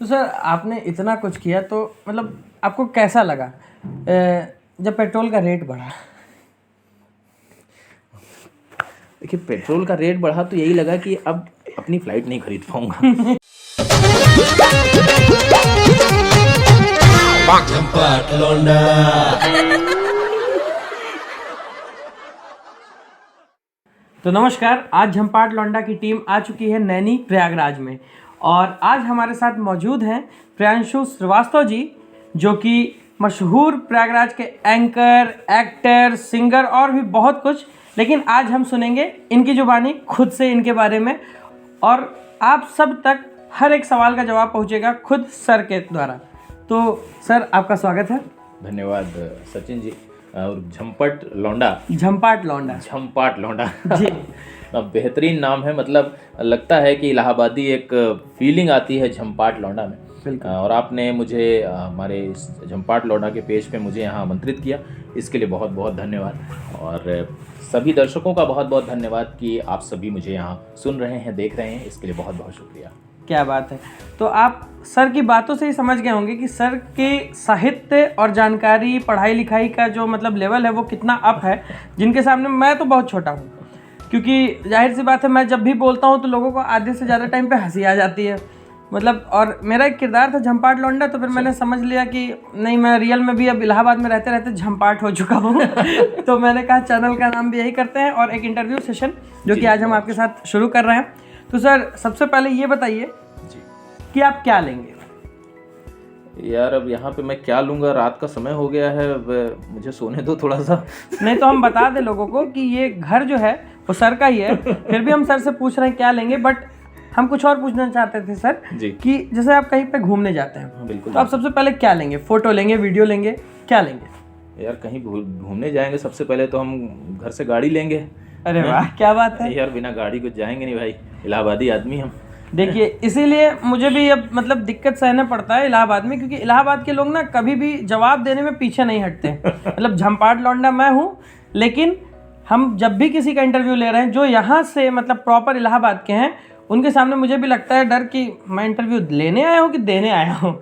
तो सर आपने इतना कुछ किया तो मतलब आपको कैसा लगा जब पेट्रोल का रेट बढ़ा? देखिए, पेट्रोल का रेट बढ़ा तो यही लगा कि अब अपनी फ्लाइट नहीं खरीद पाऊंगा। तो नमस्कार, आज झंपाट लौंडा की टीम आ चुकी है नैनी प्रयागराज में और आज हमारे साथ मौजूद हैं प्रियांशु श्रीवास्तव जी, जो कि मशहूर प्रयागराज के एंकर, एक्टर, सिंगर और भी बहुत कुछ। लेकिन आज हम सुनेंगे इनकी जुबानी खुद से इनके बारे में और आप सब तक हर एक सवाल का जवाब पहुंचेगा खुद सर के द्वारा। तो सर आपका स्वागत है। धन्यवाद सचिन जी। और झंपाट लौंडा जी बेहतरीन नाम है। मतलब लगता है कि इलाहाबादी एक फीलिंग आती है झंपाट लौंडा में। और आपने मुझे हमारे इस झंपाट लौंडा के पेज पे मुझे यहाँ आमंत्रित किया, इसके लिए बहुत बहुत धन्यवाद। और सभी दर्शकों का बहुत बहुत धन्यवाद कि आप सभी मुझे यहाँ सुन रहे हैं, देख रहे हैं, इसके लिए बहुत बहुत शुक्रिया। क्या बात है। तो आप सर की बातों से ही समझ गए होंगे कि सर के साहित्य और जानकारी, पढ़ाई लिखाई का जो मतलब लेवल है वो कितना अप है, जिनके सामने मैं तो बहुत छोटा हूँ। क्योंकि जाहिर सी बात है, मैं जब भी बोलता हूँ तो लोगों को आधे से ज़्यादा टाइम पे हंसी आ जाती है। मतलब और मेरा एक किरदार था झंपाट लौंडा, तो फिर मैंने समझ लिया कि नहीं, मैं रियल में भी अब इलाहाबाद में रहते रहते झंपाट हो चुका हूँ। तो मैंने कहा चैनल का नाम भी यही करते हैं और एक इंटरव्यू सेशन जो कि आज हम आपके साथ शुरू कर रहे हैं। तो सर सबसे पहले ये बताइए कि आप क्या लेंगे? यार अब यहाँ पे मैं क्या लूँगा, रात का समय हो गया है, अब मुझे सोने दो थोड़ा सा। नहीं तो हम बता दें लोगों को कि ये घर जो है वो सर का ही है, फिर भी हम सर से पूछ रहे हैं क्या लेंगे। बट हम कुछ और पूछना चाहते थे सर जी। कि जैसे आप कहीं पे घूमने जाते हैं बिल्कुल, तो आप सबसे पहले क्या लेंगे? फोटो लेंगे, वीडियो लेंगे, क्या लेंगे? यार कहीं घूमने जाएंगे सबसे पहले तो हम घर से गाड़ी लेंगे। अरे वाह, क्या बात है यार बिना गाड़ी को जाएंगे नहीं भाई, इलाहाबादी आदमी हम। देखिए, इसीलिए मुझे भी अब मतलब दिक्कत सहना पड़ता है इलाहाबाद में, क्योंकि इलाहाबाद के लोग ना कभी भी जवाब देने में पीछे नहीं हटते। मतलब झंपाट लौंडा मैं हूँ, लेकिन हम जब भी किसी का इंटरव्यू ले रहे हैं जो यहाँ से मतलब प्रॉपर इलाहाबाद के हैं, उनके सामने मुझे भी लगता है डर कि मैं इंटरव्यू लेने आया हूँ कि देने आया हूँ।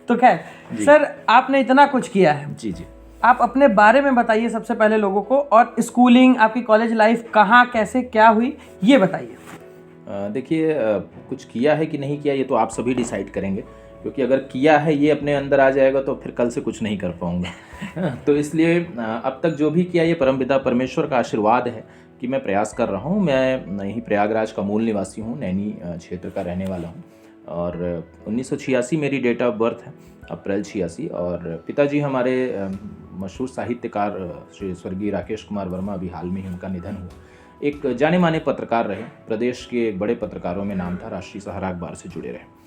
तो खैर सर, आपने इतना कुछ किया है। जी जी। आप अपने बारे में बताइए सबसे पहले लोगों को, और स्कूलिंग, आपकी कॉलेज लाइफ कहाँ, कैसे, क्या हुई, ये बताइए। देखिए, कुछ किया है कि नहीं किया ये तो आप सभी डिसाइड करेंगे, क्योंकि अगर किया है ये अपने अंदर आ जाएगा तो फिर कल से कुछ नहीं कर पाऊंगा। तो इसलिए अब तक जो भी किया ये परमपिता परमेश्वर का आशीर्वाद है कि मैं प्रयास कर रहा हूँ। मैं यही प्रयागराज का मूल निवासी हूँ, नैनी क्षेत्र का रहने वाला हूँ। और 1986 मेरी डेट ऑफ बर्थ है, अप्रैल 86। और पिताजी हमारे मशहूर साहित्यकार श्री स्वर्गीय राकेश कुमार वर्मा, अभी हाल में ही उनका निधन हुआ। एक जाने माने पत्रकार रहे, प्रदेश के बड़े पत्रकारों में नाम था, राष्ट्रीय सहारा अखबार से जुड़े रहे।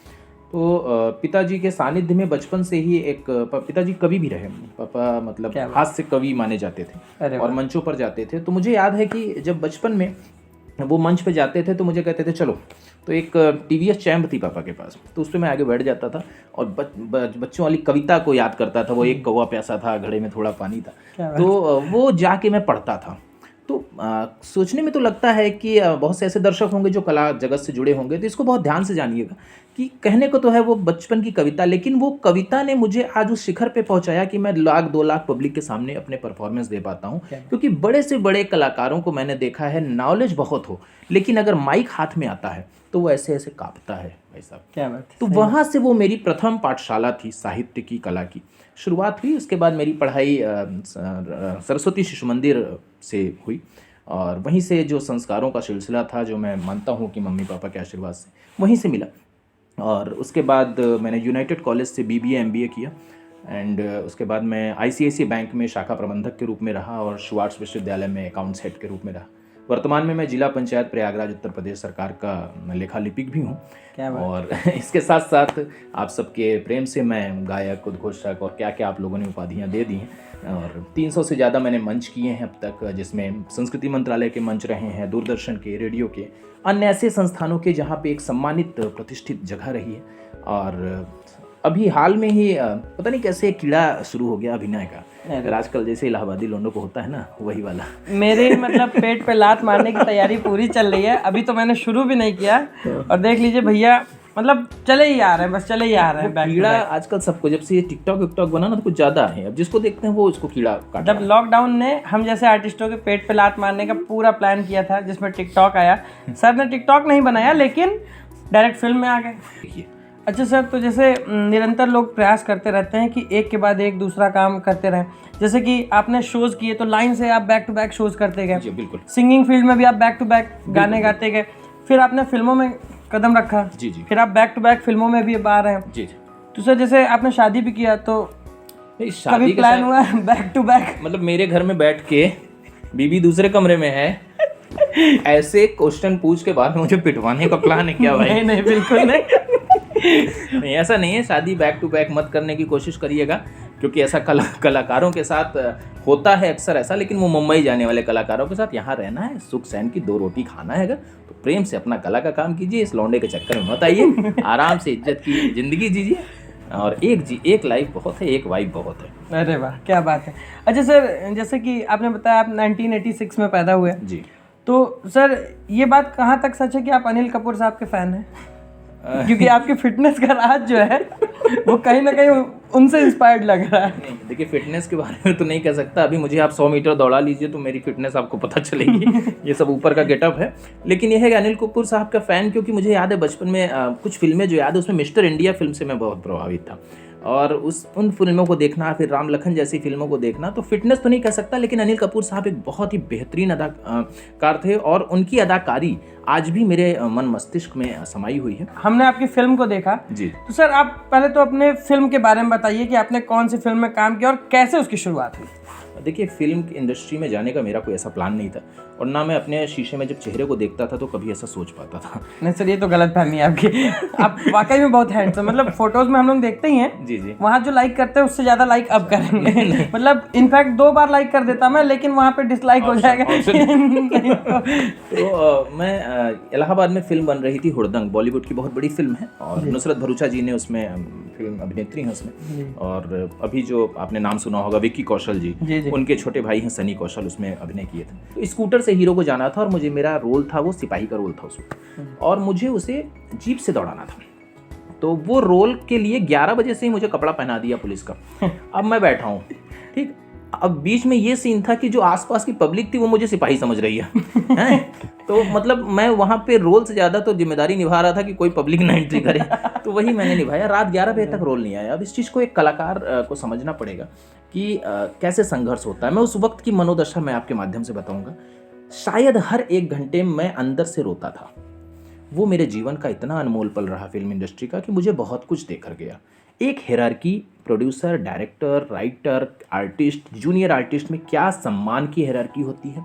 तो पिताजी के सानिध्य में बचपन से ही एक पिताजी कवि भी रहे। पापा मतलब हास्य कवि माने जाते थे और मंचों पर जाते थे। तो मुझे याद है कि जब बचपन में वो मंच पे जाते थे तो मुझे कहते थे चलो। तो एक टीवीएस चैम्प थी पापा के पास, तो उस पर मैं आगे बैठ जाता था और बच्चों वाली कविता को याद करता था। वो एक कौवा प्यासा था, घड़े में थोड़ा पानी था, तो वो जाके मैं पढ़ता था। तो सोचने में तो लगता है कि बहुत से ऐसे दर्शक होंगे जो कला जगत से जुड़े होंगे, तो इसको बहुत ध्यान से जानिएगा कि कहने को तो है वो बचपन की कविता, लेकिन वो कविता ने मुझे आज उस शिखर पे पहुंचाया कि मैं 1-2 लाख पब्लिक के सामने अपने परफॉर्मेंस दे पाता हूं। क्योंकि बड़े से बड़े कलाकारों को मैंने देखा है, नॉलेज बहुत हो, लेकिन अगर माइक हाथ में आता है तो वो ऐसे ऐसे कांपता है भाई साहब। क्या बात है। तो वहाँ से वो मेरी प्रथम पाठशाला थी, साहित्य की, कला की शुरुआत हुई। उसके बाद मेरी पढ़ाई सरस्वती शिशु मंदिर से हुई और वहीं से जो संस्कारों का सिलसिला था, जो मैं मानता हूँ कि मम्मी पापा के आशीर्वाद से वहीं से मिला। और उसके बाद मैंने यूनाइटेड कॉलेज से BBA MBA किया एंड उसके बाद मैं ICICI बैंक में शाखा प्रबंधक के रूप में रहा और शुवार्ट्स विश्वविद्यालय में अकाउंट्स हेड के रूप में रहा। वर्तमान में मैं जिला पंचायत प्रयागराज उत्तर प्रदेश सरकार का लेखा लिपिक भी हूँ। और इसके साथ साथ आप सबके प्रेम से मैं गायक, उद्घोषक और क्या क्या आप लोगों ने उपाधियाँ दे दी हैं। और 300 से ज़्यादा मैंने मंच किए हैं अब तक, जिसमें संस्कृति मंत्रालय के मंच रहे हैं, दूरदर्शन के, रेडियो के, अन्य ऐसे संस्थानों के जहाँ पे एक सम्मानित प्रतिष्ठित जगह रही है। और अभी हाल में ही पता नहीं कैसे कीड़ा शुरू हो गया अभिनय का, आजकल जैसे इलाहाबादी लोंडों को होता है ना, वही वाला। मेरे मतलब पेट पे लात मारने की तैयारी पूरी चल रही है, अभी तो मैंने शुरू भी नहीं किया। और देख लीजिए भैया, मतलब चले ही आ रहे हैं, बस चले ही आ रहे हैं back to कीड़ा back। आजकल सबको, जब से ये टिकटॉक विकटॉक बना ना तो कुछ ज्यादा है, अब जिसको देखते हैं वो उसको कीड़ा काट जब लॉकडाउन ने हम जैसे आर्टिस्टों के पेट पे लात मारने का पूरा प्लान किया था, जिसमें टिकटॉक आया, सर ने टिकटॉक नहीं बनाया लेकिन डायरेक्ट फिल्म में आ गए। देखिए। अच्छा सर, तो जैसे निरंतर लोग प्रयास करते रहते हैं कि एक के बाद एक दूसरा काम करते रहें, जैसे कि आपने शोज़ किए तो लाइन से आप बैक टू बैक शोज़ करते गए, जी बिल्कुल। सिंगिंग फील्ड में भी आप बैक टू बैक गाने गाते गए, फिर आपने फिल्मों में कदम रखा, जी जी फिर आप बैक टू बैक फिल्मों में भी अब आ रहे हैं। जी जी। तो सर जैसे आपने शादी भी किया तो नहीं, कभी शादी के प्लान साथ हुआ है बैक टू बैक? मतलब मेरे घर में बैठ के बीबी दूसरे कमरे में है, ऐसे क्वेश्चन पूछ के बाद में मुझे पिटवाने का प्लान है क्या भाई? नहीं नहीं, बिल्कुल नहीं। नहीं, ऐसा नहीं है। शादी बैक टू बैक मत करने की कोशिश करिएगा, क्योंकि ऐसा कलाकारों के साथ होता है अक्सर ऐसा, लेकिन वो मुंबई जाने वाले कलाकारों के साथ यहाँ रहना है, सुख सैन की 2 रोटी खाना है अगर, तो प्रेम से अपना कला का काम कीजिए, इस लौंडे के चक्कर में मत आइए, आराम से इज्जत की ज़िंदगी जीजिए, और एक लाइफ बहुत है, एक वाइफ बहुत है। अरे वाह, क्या बात है। अच्छा सर, जैसे कि आपने बताया आप 1986 में पैदा हुए, जी। तो सर ये बात कहाँ तक सच है कि आप अनिल कपूर साहब के फ़ैन हैं? क्योंकि आपकी फिटनेस का राज जो है वो कहीं ना कहीं उनसे इंस्पायर्ड लग रहा है। नहीं, देखिए फिटनेस के बारे में तो नहीं कह सकता अभी, मुझे आप 100 मीटर दौड़ा लीजिए तो मेरी फिटनेस आपको पता चलेगी। ये सब ऊपर का गेटअप है, लेकिन ये है कि अनिल कपूर साहब का फ़ैन, क्योंकि मुझे याद है बचपन में कुछ फिल्में जो याद है उसमें मिस्टर इंडिया फिल्म से मैं बहुत प्रभावित था, और उन फिल्मों को देखना, फिर राम लखन जैसी फिल्मों को देखना, तो फिटनेस तो नहीं कह सकता, लेकिन अनिल कपूर साहब एक बहुत ही बेहतरीन अदाकार थे, और उनकी अदाकारी आज भी मेरे मन मस्तिष्क में समाई हुई है। हमने आपकी फिल्म को देखा जी। तो सर आप पहले तो अपने फिल्म के बारे में बताइए कि आपने कौन सी फिल्म में काम किया और कैसे उसकी शुरुआत हुई? देखिए, फिल्म की इंडस्ट्री में जाने का मेरा कोई ऐसा प्लान नहीं था, और ना मैं अपने शीशे में जब चेहरे को देखता था तो कभी ऐसा सोच पाता था। नहीं सर, ये तो गलत फहमी है आपकी। आप वाकई में बहुत हैंडसम, मतलब फोटोज में हम लोग देखते ही हैं, जी जी। वहाँ जो लाइक करते हैं उससे ज़्यादा लाइक अब करेंगे। मतलब इनफैक्ट 2 बार लाइक कर देता मैं, लेकिन वहाँ पे डिसलाइक हो जाएगा। तो मैं इलाहाबाद में फिल्म बन रही थी हुड़दंग, बॉलीवुड की बहुत बड़ी फिल्म है, और नुसरत भरूचा जी ने उसमें फिल्म अभिनेत्री हैं उसमें, और अभी जो आपने नाम सुना होगा विक्की कौशल जी, उनके छोटे भाई हैं सनी कौशल, उसमें अभिनय किए थे। तो स्कूटर से हीरो को जाना था, और मुझे मेरा रोल था वो सिपाही का रोल था उसमें, और मुझे उसे जीप से दौड़ाना था। तो वो रोल के लिए 11 बजे से ही मुझे कपड़ा पहना दिया पुलिस का। अब मैं बैठा हूँ, ठीक, अब बीच में ये सीन था कि जो आसपास की पब्लिक थी वो मुझे सिपाही समझ रही है। तो मतलब मैं वहाँ पे रोल से ज़्यादा तो जिम्मेदारी निभा रहा था कि कोई पब्लिक ना एंट्री करे, तो वही मैंने निभाया। रात 11 बजे तक रोल नहीं आया। अब इस चीज़ को एक कलाकार को समझना पड़ेगा कि कैसे संघर्ष होता है। मैं उस वक्त की मनोदशा मैं आपके माध्यम से बताऊंगा। शायद हर 1 घंटे में अंदर से रोता था। वो मेरे जीवन का इतना अनमोल पल रहा फिल्म इंडस्ट्री का कि मुझे बहुत कुछ देकर गया। एक hierarchy, producer, director, writer, artist, junior artist में क्या सम्मान की हियरार्की होती है,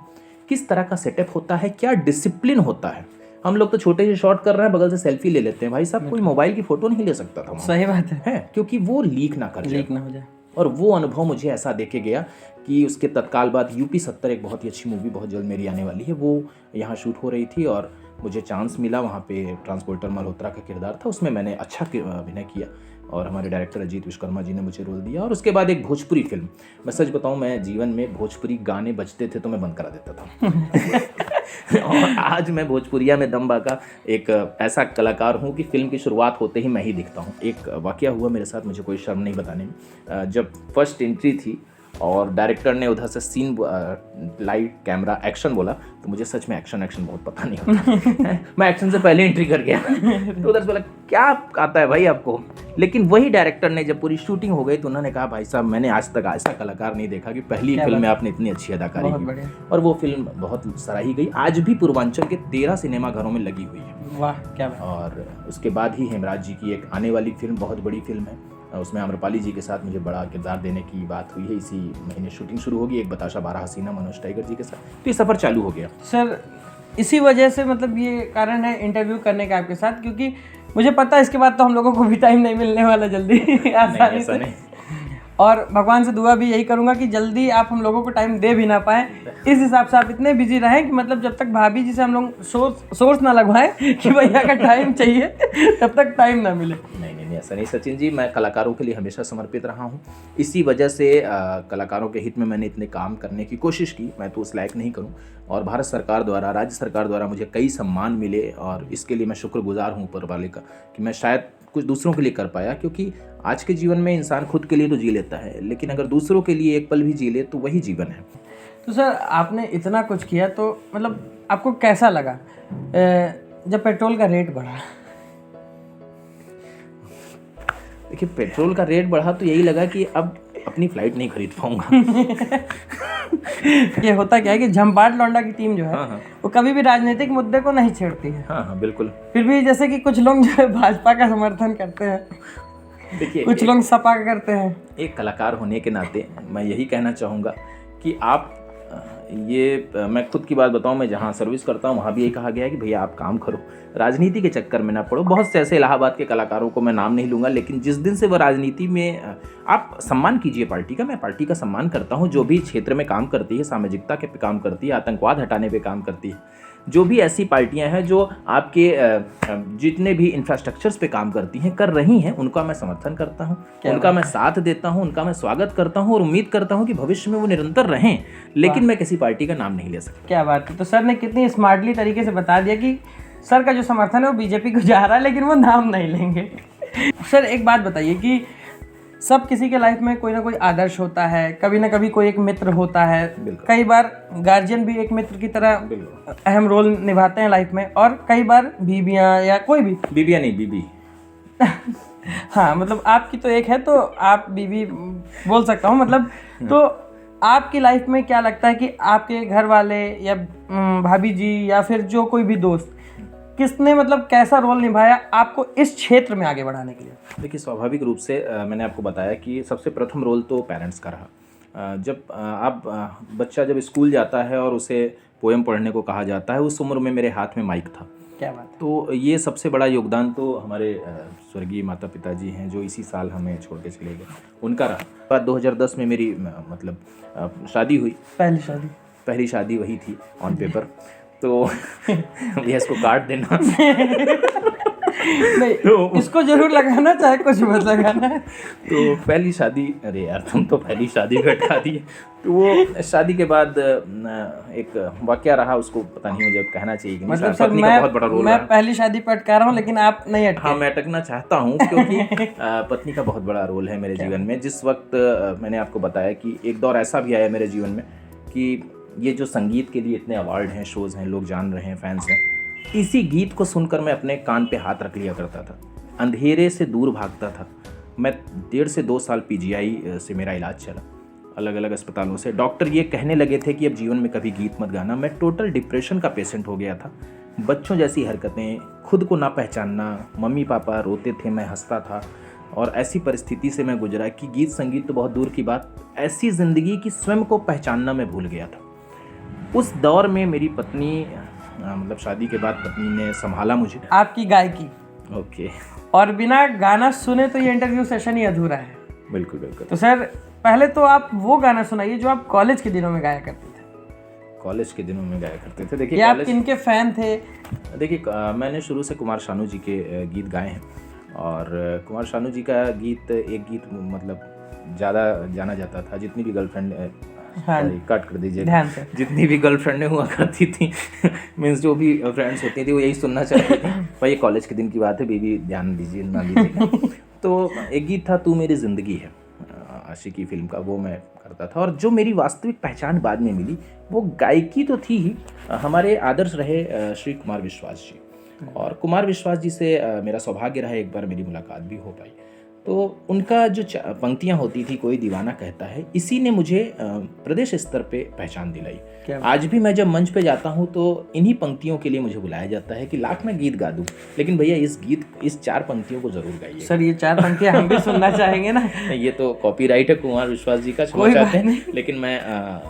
किस तरह का सेटअप होता है, क्या डिसिप्लिन होता है। हम लोग तो छोटे से शॉट कर रहे हैं, बगल से सेल्फी ले लेते हैं। भाई साहब, कोई मोबाइल की फोटो नहीं ले सकता था। सही बात है, क्योंकि वो लीक ना कर लीक ना हो जाए। और वो अनुभव मुझे ऐसा देके गया कि उसके तत्काल बाद यूपी 70 एक बहुत ही अच्छी मूवी बहुत जल्द मेरी आने वाली है, वो यहाँ शूट हो रही थी और मुझे चांस मिला। वहाँ पे ट्रांसपोर्टर मल्होत्रा का किरदार था, उसमें मैंने अच्छा अभिनय किया और हमारे डायरेक्टर अजीत विश्वकर्मा जी ने मुझे रोल दिया। और उसके बाद एक भोजपुरी फिल्म। मैं सच बताऊँ, मैं जीवन में भोजपुरी गाने बजते थे तो मैं बंद करा देता था। और आज मैं भोजपुरिया में दम बाका एक ऐसा कलाकार हूँ कि फिल्म की शुरुआत होते ही मैं ही दिखता हूँ। एक वाकया हुआ मेरे साथ, मुझे कोई शर्म नहीं बताने में। जब फर्स्ट एंट्री थी और डायरेक्टर ने उधर से सीन, लाइट, कैमरा, एक्शन बोला, तो मुझे सच में एक्शन बहुत पता नहीं होता। मैं एक्शन से पहले एंट्री कर गया। तो उधर से बोला, क्या आता है भाई आपको? लेकिन वही डायरेक्टर ने जब पूरी शूटिंग हो गई तो उन्होंने कहा, भाई साहब, मैंने आज तक ऐसा कलाकार नहीं देखा कि पहली फिल्म में आपने इतनी अच्छी अदाकारी की। और वो फिल्म बहुत सराही गई, आज भी पूर्वांचल के 13 सिनेमा घरों में लगी हुई है। वाह, क्या बात। और उसके बाद ही हेमराज जी की एक आने वाली फिल्म, बहुत बड़ी फिल्म है, उसमें आम्रपाली जी के साथ मुझे बड़ा किरदार देने की बात हुई है। इसी महीने शूटिंग शुरू होगी, एक बताशा 12 हसीना मनोज टाइगर जी के साथ। तो ये सफ़र चालू हो गया सर। इसी वजह से मतलब ये कारण है इंटरव्यू करने का आपके साथ, क्योंकि मुझे पता है इसके बाद तो हम लोगों को भी टाइम नहीं मिलने वाला जल्दी आसानी से। और भगवान से दुआ भी यही करूंगा कि जल्दी आप हम लोगों को टाइम दे भी ना पाएँ, इस हिसाब से आप इतने बिजी रहें कि मतलब जब तक भाभी जी से हम लोग सोर्स ना लगवाएं कि भैया का टाइम चाहिए तब तक टाइम ना मिले। नहीं, ऐसा नहीं सचिन जी, मैं कलाकारों के लिए हमेशा समर्पित रहा हूँ। इसी वजह से कलाकारों के हित में मैंने इतने काम करने की कोशिश की। मैं तो उस लायक नहीं करूँ, और भारत सरकार द्वारा, राज्य सरकार द्वारा मुझे कई सम्मान मिले, और इसके लिए मैं शुक्रगुजार हूँ ऊपर वाले का कि मैं शायद कुछ दूसरों के लिए कर पाया। क्योंकि आज के जीवन में इंसान खुद के लिए तो जी लेता है, लेकिन अगर दूसरों के लिए एक पल भी जी ले तो वही जीवन है। तो सर आपने इतना कुछ किया, तो मतलब आपको कैसा लगा जब पेट्रोल का रेट बढ़ा? देखिए, पेट्रोल का रेट बढ़ा तो यही लगा कि अब अपनी फ्लाइट नहीं खरीद पाऊंगा। ये होता क्या है कि झम्पाट लौंडा की टीम जो है हाँ। वो कभी भी राजनीतिक मुद्दे को नहीं छेड़ती है। हाँ, बिल्कुल। फिर भी जैसे कि कुछ लोग जो है भाजपा का समर्थन करते हैं, देखिए, कुछ लोग सपा का करते हैं। एक कलाकार होने के नाते मैं यही कहना चाहूँगा कि आप मैं खुद की बात बताऊं, मैं जहां सर्विस करता हूं वहां भी ये कहा गया है कि भैया आप काम करो, राजनीति के चक्कर में ना पड़ो। बहुत से ऐसे इलाहाबाद के कलाकारों को मैं नाम नहीं लूँगा, लेकिन जिस दिन से वह राजनीति में, आप सम्मान कीजिए पार्टी का, मैं पार्टी का सम्मान करता हूं, जो भी क्षेत्र में काम करती है, सामाजिकता के पे काम करती है, आतंकवाद हटाने पे काम करती है, जो भी ऐसी पार्टियां हैं जो आपके जितने भी इंफ्रास्ट्रक्चर्स पे काम करती हैं, कर रही हैं, उनका मैं समर्थन करता हूं, उनका मैं साथ देता हूं, उनका मैं स्वागत करता हूं, और उम्मीद करता हूं कि भविष्य में वो निरंतर रहें, लेकिन मैं किसी पार्टी का नाम नहीं ले सकता। क्या बात है। तो सर ने कितनी स्मार्टली तरीके से बता दिया कि सर का जो समर्थन है वो बीजेपी को जा रहा है, लेकिन वो नाम नहीं लेंगे। सर एक बात बताइए कि सब किसी के लाइफ में कोई ना कोई आदर्श होता है, कभी ना कभी कोई एक मित्र होता है, कई बार गार्जियन भी एक मित्र की तरह अहम रोल निभाते हैं लाइफ में, और कई बार बीबियाँ या कोई भी। बीबियाँ नहीं, बीबी। हाँ, मतलब आपकी तो एक है तो आप बीबी बोल सकता हूँ, मतलब तो आपकी लाइफ में क्या लगता है कि आपके घर वाले या भाभी जी या फिर जो कोई भी दोस्त, किसने मतलब कैसा रोल निभाया आपको इस क्षेत्र में आगे बढ़ाने के लिए? देखिए, स्वाभाविक रूप से मैंने आपको बताया कि सबसे प्रथम रोल तो पेरेंट्स का रहा। जब बच्चा जब स्कूल जाता है और उसे पोएम पढ़ने को कहा जाता है, उस उम्र में मेरे हाथ में माइक था। क्या बात है। तो ये सबसे बड़ा योगदान तो हमारे स्वर्गीय माता पिताजी हैं, जो इसी साल हमें छोड़ के चले गए, उनका रहा। बाद 2010 में मेरी मतलब शादी हुई। पहली शादी वही थी ऑन पेपर। तो भैया इसको काट देना। नहीं, तो इसको जरूर लगाना, चाहे कुछ मत लगाना। तो पहली शादी, अरे यार तुम तो पहली शादी घटा दी। तो वो शादी के बाद एक वाकया रहा, उसको पता नहीं मुझे कहना चाहिए कि मतलब सर मैं बहुत बड़ा रोल मैं पहली शादी पर अटका रहा हूँ, लेकिन आप नहीं अटके। हाँ, मैं अटकना चाहता हूँ क्योंकि पत्नी का बहुत बड़ा रोल है मेरे जीवन में। जिस वक्त मैंने आपको बताया कि एक दौर ऐसा भी आया मेरे जीवन में कि ये जो संगीत के लिए इतने अवार्ड हैं, शोज़ हैं, लोग जान रहे हैं, फैंस हैं, इसी गीत को सुनकर मैं अपने कान पे हाथ रख लिया करता था, अंधेरे से दूर भागता था। मैं 1.5 से 2 साल पीजीआई से मेरा इलाज चला, अलग अलग अस्पतालों से। डॉक्टर ये कहने लगे थे कि अब जीवन में कभी गीत मत गाना। मैं टोटल डिप्रेशन का पेशेंट हो गया था। बच्चों जैसी हरकतें, खुद को ना पहचानना, मम्मी पापा रोते थे, मैं हंसता था, और ऐसी परिस्थिति से मैं गुजरा कि गीत संगीत तो बहुत दूर की बात, ऐसी ज़िंदगी की स्वयं को पहचानना मैं भूल गया था। उस दौर में मेरी पत्नी, मतलब शादी के बाद पत्नी ने संभाला मुझे। आपकी गायकी, ओके, और बिना गाना सुने तो ये इंटरव्यू सेशन ही अधूरा है। बिल्कुल बिल्कुल। तो सर पहले तो आप वो गाना सुनाइए जो आप कॉलेज के दिनों में गाया करते थे। कॉलेज के दिनों में गाया करते थे? देखिए, आप किनके फैन थे? देखिए, मैंने शुरू से कुमार शानू जी के गीत गाए हैं, और कुमार शानू जी का गीत, एक गीत मतलब ज़्यादा जाना जाता था। जितनी भी गर्लफ्रेंड, कट कर दीजिए, जितनी भी गर्लफ्रेंडें हुआ करती थी, मीन्स जो भी फ्रेंड्स होती थी, वो यही सुनना चाहती थी, भाई ये कॉलेज के दिन की बात है, बेबी ध्यान दीजिए ना दीजिए। तो एक गीत था, तू मेरी ज़िंदगी है, आशिकी फिल्म का, वो मैं करता था। और जो मेरी वास्तविक पहचान बाद में मिली, वो गायकी तो थी ही। हमारे आदर्श रहे श्री कुमार विश्वास जी, और कुमार विश्वास जी से मेरा सौभाग्य रहा, एक बार मेरी मुलाकात भी हो पाई। तो उनका जो पंक्तियां होती थी, कोई दीवाना कहता है, इसी ने मुझे प्रदेश स्तर पे पहचान दिलाई। आज भी मैं जब मंच पे जाता हूं तो इन्हीं पंक्तियों के लिए मुझे बुलाया जाता है कि लाख में गीत गा दूं, लेकिन भैया इस 4 पंक्तियों को जरूर गाइए। सर ये 4 पंक्तियां हम भी सुनना चाहेंगे ना। ये तो कॉपीराइट है कुमार विश्वास जी का, क्षमा चाहते हैं, लेकिन मैं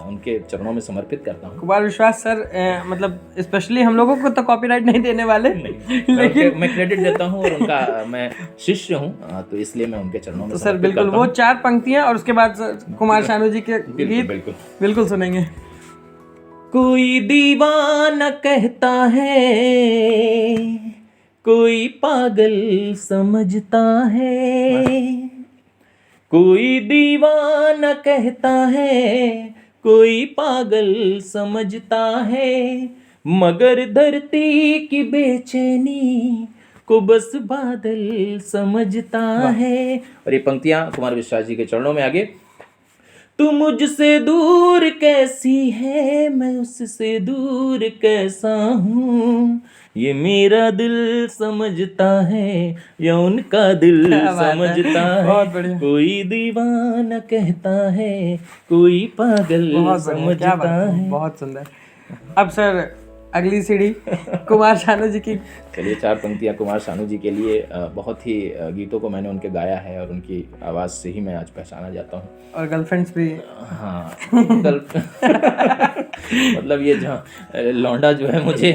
उनके चरणों में समर्पित करता हूँ। कुमार विश्वास सर मतलब स्पेशली हम लोगों को तो कॉपीराइट नहीं देने वाले, लेकिन मैं क्रेडिट देता हूँ, और उनका मैं शिष्य हूँ, तो इसलिए इसलिए मैं उनके चरणों में तो सर समर्पित बिल्कुल करता वो हूं। 4 पंक्तियां और उसके बाद सर कुमार शानू जी के गीत बिल्कुल। बिल्कुल सुनेंगे। कोई दीवाना कहता है, कोई पागल समझता है, कोई दीवाना कहता है, कोई पागल समझता है, मगर धरती की बेचैनी को बस बादल समझता है। और ये पंक्तियां कुमार विश्वास जी के चरणों में आगे। तू मुझसे दूर कैसी है, मैं उससे दूर कैसा हूँ, ये मेरा दिल समझता है या उनका दिल क्या बात है, समझता बहुत है, बढ़िया। कोई दीवाना कहता है, कोई पागल बहुत बढ़िया, क्या समझता बात है, है। बहुत सुंदर। अब सर अगली सीढ़ी कुमार शानू जी की। चलिए 4 पंक्तियाँ कुमार शानू जी के लिए। बहुत ही गीतों को मैंने उनके गाया है और उनकी आवाज़ से ही मैं आज पहचाना जाता हूँ। और गर्लफ्रेंड्स भी। हाँ मतलब ये जो लौंडा जो है मुझे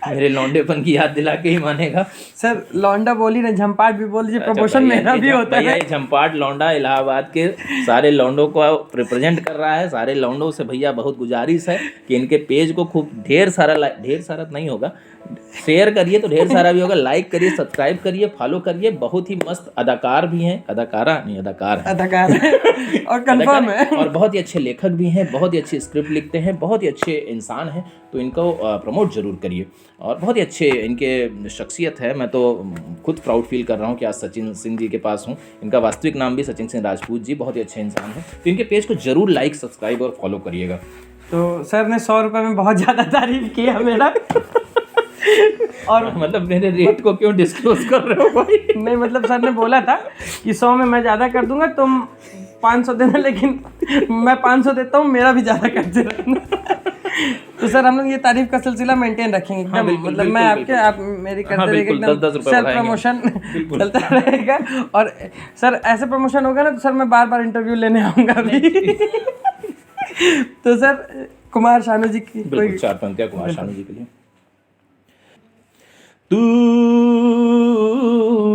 मेरे लौंडेपन की याद दिला के ही मानेगा। सर लौंडा बोली ना, झंपाट भी बोल दीजिए, प्रमोशन भैया, मेरा भी होता भैया है। ये झंपाट लौंडा इलाहाबाद के सारे लौंडों को रिप्रेजेंट कर रहा है। सारे लौंडों से भैया बहुत गुजारिश है कि इनके पेज को खूब ढेर सारा नहीं होगा, शेयर करिए तो ढेर सारा भी होगा, लाइक करिए, सब्सक्राइब करिए, फॉलो करिए। बहुत ही मस्त अदाकार भी हैं, अदाकार है और कंफर्म है। और बहुत ही अच्छे लेखक भी हैं, बहुत ही अच्छी स्क्रिप्ट लिखते हैं, बहुत ही अच्छे इंसान हैं, तो इनको प्रमोट जरूर करिए। और बहुत ही अच्छे इनके शख्सियत है। मैं तो खुद प्राउड फील कर रहा हूँ कि आज सचिन सिंह जी के पास हूँ। इनका वास्तविक नाम भी सचिन सिंह राजपूत जी, बहुत ही अच्छे इंसान हैं, तो इनके पेज को जरूर लाइक, सब्सक्राइब और फॉलो करिएगा। तो सर ने 100 रुपये में बहुत ज़्यादा तारीफ किया मेरा। और मतलब मेरे रेट को क्यों डिस्क्लोज कर रहे हो भाई? नहीं मतलब सर ने बोला था कि 100 में मैं ज़्यादा कर दूंगा, तुम 500 देना, लेकिन मैं 500 देता हूँ, मेरा भी ज़्यादा करते रहना। तो सर हम लोग ये तारीफ का सिलसिला मेंटेन रखेंगे एकदम। बिल्कुल, मतलब बिल्कुल, मैं आपके, बिल्कुल। आप मेरी करते रहेंगे बिल्कुल, एकदम, 10-10 रुपए सेल्फ बढ़ाएंगे। प्रमोशन चलता रहेगा। और सर ऐसे प्रमोशन होगा ना तो सर मैं बार बार इंटरव्यू लेने आऊँगा अभी। तो सर कुमार शानू जी की बिल्कुल 4 पंक्तियाँ कुमार शानू जी के लिए। तू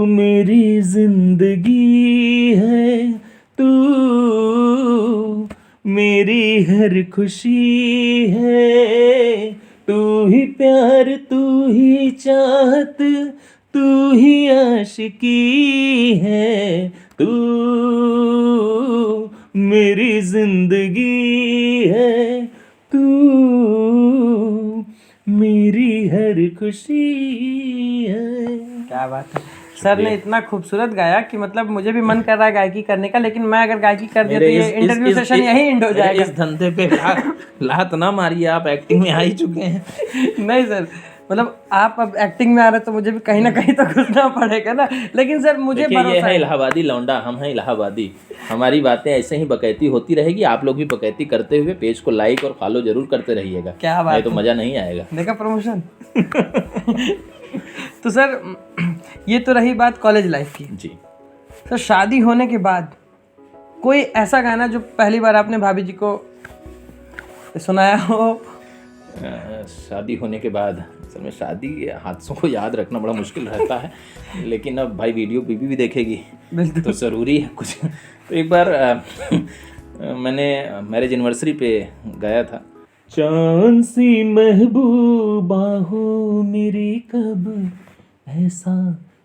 मेरी जिंदगी है, तू मेरी हर खुशी है, तू ही प्यार, तू ही चाहत, तू ही आशिकी है, तू मेरी जिंदगी है, तू मेरी हर खुशी है। क्या बात है। सर ने इतना खूबसूरत गाया कि मतलब मुझे भी मन कर रहा है गायकी करने का, लेकिन मैं अगर गायकी कर दिया तो ये इंटरव्यू सेशन यहीं एंड हो जाएगा। इस धंधे पे लात ना मारिए, आप एक्टिंग में आ ही चुके हैं। नहीं सर, मतलब आप अब एक्टिंग में आ रहे तो मुझे भी कहीं ना कहीं तो घुसना पड़ेगा ना। लेकिन सर मुझे देखिए, ये भरोसा है है। इलाहाबादी लौंडा, हम हैं इलाहाबादी। हमारी बातें ऐसे ही बकैती होती रहेगी, आप लोग भी बकैती करते हुए पेज को लाइक और फॉलो जरूर करते रहिएगा। क्या बात नहीं तो मजा नहीं आएगा। देखा प्रमोशन। तो सर ये तो रही बात कॉलेज लाइफ की। जी। सर शादी होने के बाद कोई ऐसा गाना जो पहली बार आपने भाभी जी को सुनाया हो? शादी होने के बाद असल में शादी के हादसों को याद रखना बड़ा मुश्किल रहता है, लेकिन अब भाई वीडियो बीबी भी देखेगी तो ज़रूरी है कुछ। तो एक बार मैंने मैरिज एनिवर्सरी पे गाया था, चांद सी महबूबा हो मेरी, कब ऐसा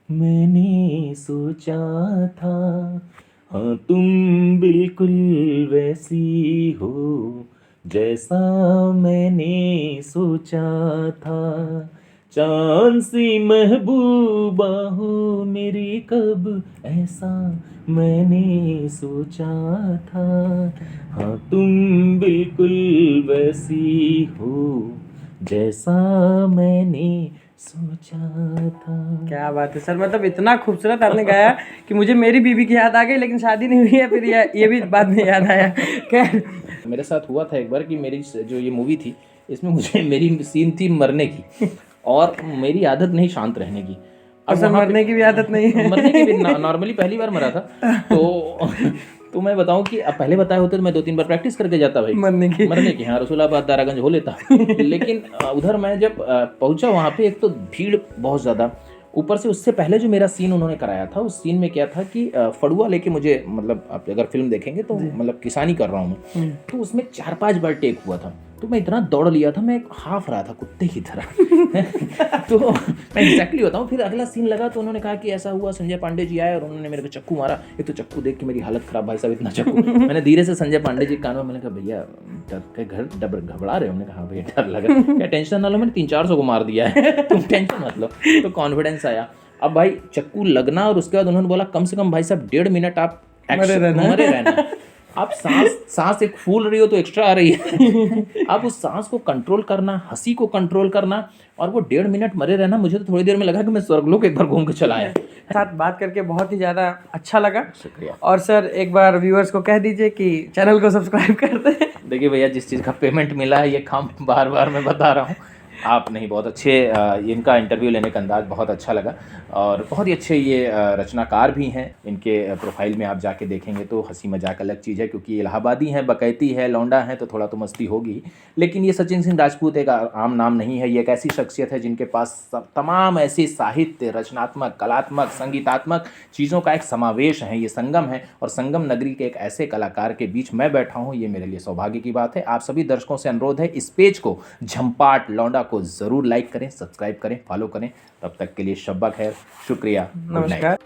मैंने सोचा था, हाँ तुम बिल्कुल वैसी हो जैसा मैंने सोचा था, चांद सी महबूबा हो मेरी, कब ऐसा मैंने सोचा था, हाँ तुम बिल्कुल वैसी हो जैसा मैंने सोचा था। क्या बात है सर, मतलब इतना खूबसूरत आपने गाया कि मुझे मेरी बीवी की याद आ गई, लेकिन शादी नहीं हुई है, फिर ये भी बाद में याद आया। खैर मेरे साथ हुआ था एक बार कि मेरी जो ये मूवी थी इसमें मुझे मेरी सीन थी मरने की, और मेरी आदत नहीं शांत रहने की। अब सर मरने की भी आदत नहीं है। मरने की भी नॉर्मली पहली बार मरा था तो मैं बताऊं कि अब पहले बताए होते तो मैं 2-3 बार प्रैक्टिस करके जाता भाई मरने की। हाँ, रसूलाबाद दारागंज हो लेता। लेकिन उधर मैं जब पहुंचा वहाँ पे, एक तो भीड़ बहुत ज़्यादा, ऊपर से उससे पहले जो मेरा सीन उन्होंने कराया था, उस सीन में क्या था कि फड़ुआ लेके मुझे, मतलब आप अगर फिल्म देखेंगे तो मतलब किसानी कर रहा हूँ मैं, तो उसमें 4-5 बार टेक हुआ था। तो मैं इतना दौड़ लिया था, मैं हाफ रहा था कुत्ते की तरह। तो मैं एग्जैक्टली बताऊँ, फिर अगला सीन लगा तो उन्होंने कहा कि ऐसा हुआ, संजय पांडे जी आए और उन्होंने मेरे को चक्कू मारा। एक तो चक्कू देख के मेरी हालत खराब, भाई साहब इतना चक्कू। मैंने धीरे से संजय पांडे जी कानों में, मैंने कहा भैया घबरा रहे हो? हमने कहा भैया डर लगा। क्या टेंशन ना लो, मैंने 300-400 को मार दिया है, तुम टेंशन मत लो। तो कॉन्फिडेंस आया। अब भाई चक्कू लगना, और उसके बाद उन्होंने बोला कम से कम भाई साहब 1.5 मिनट आप मरे रहना। आप सांस एक फूल रही हो तो एक्स्ट्रा आ रही है। आप उस सांस को कंट्रोल करना, हंसी को कंट्रोल करना, और वो 1.5 मिनट मरे रहना। मुझे तो थोड़ी देर में लगा कि मैं स्वर्गलोक एक बार घूम के चला आया। साथ बात करके बहुत ही ज़्यादा अच्छा लगा। शुक्रिया। और सर एक बार व्यूअर्स को कह दीजिए कि चैनल को सब्सक्राइब कर दें। देखिए भैया, जिस चीज़ का पेमेंट मिला है ये काम बार बार मैं बता रहा हूँ। आप नहीं, बहुत अच्छे, इनका इंटरव्यू लेने का अंदाज़ बहुत अच्छा लगा, और बहुत ही अच्छे ये रचनाकार भी हैं। इनके प्रोफाइल में आप जाके देखेंगे तो हंसी मजाक अलग चीज़ है, क्योंकि इलाहाबादी हैं, बकैती है, लौंडा है, तो थोड़ा तो मस्ती होगी। लेकिन ये सचिन सिंह राजपूत एक आम नाम नहीं है। ये एक ऐसी शख्सियत है जिनके पास तमाम ऐसी साहित्य, रचनात्मक, कलात्मक, संगीतात्मक चीज़ों का एक समावेश है। ये संगम है, और संगम नगरी के एक ऐसे कलाकार के बीच मैं बैठा हूँ, ये मेरे लिए सौभाग्य की बात है। आप सभी दर्शकों से अनुरोध है, इस पेज को झंपाट लौंडा को ज़रूर लाइक करें, सब्सक्राइब करें, फॉलो करें। तब तक के लिए शब्बा खैर, शुक्रिया, गुड नाइट। नमस्कार।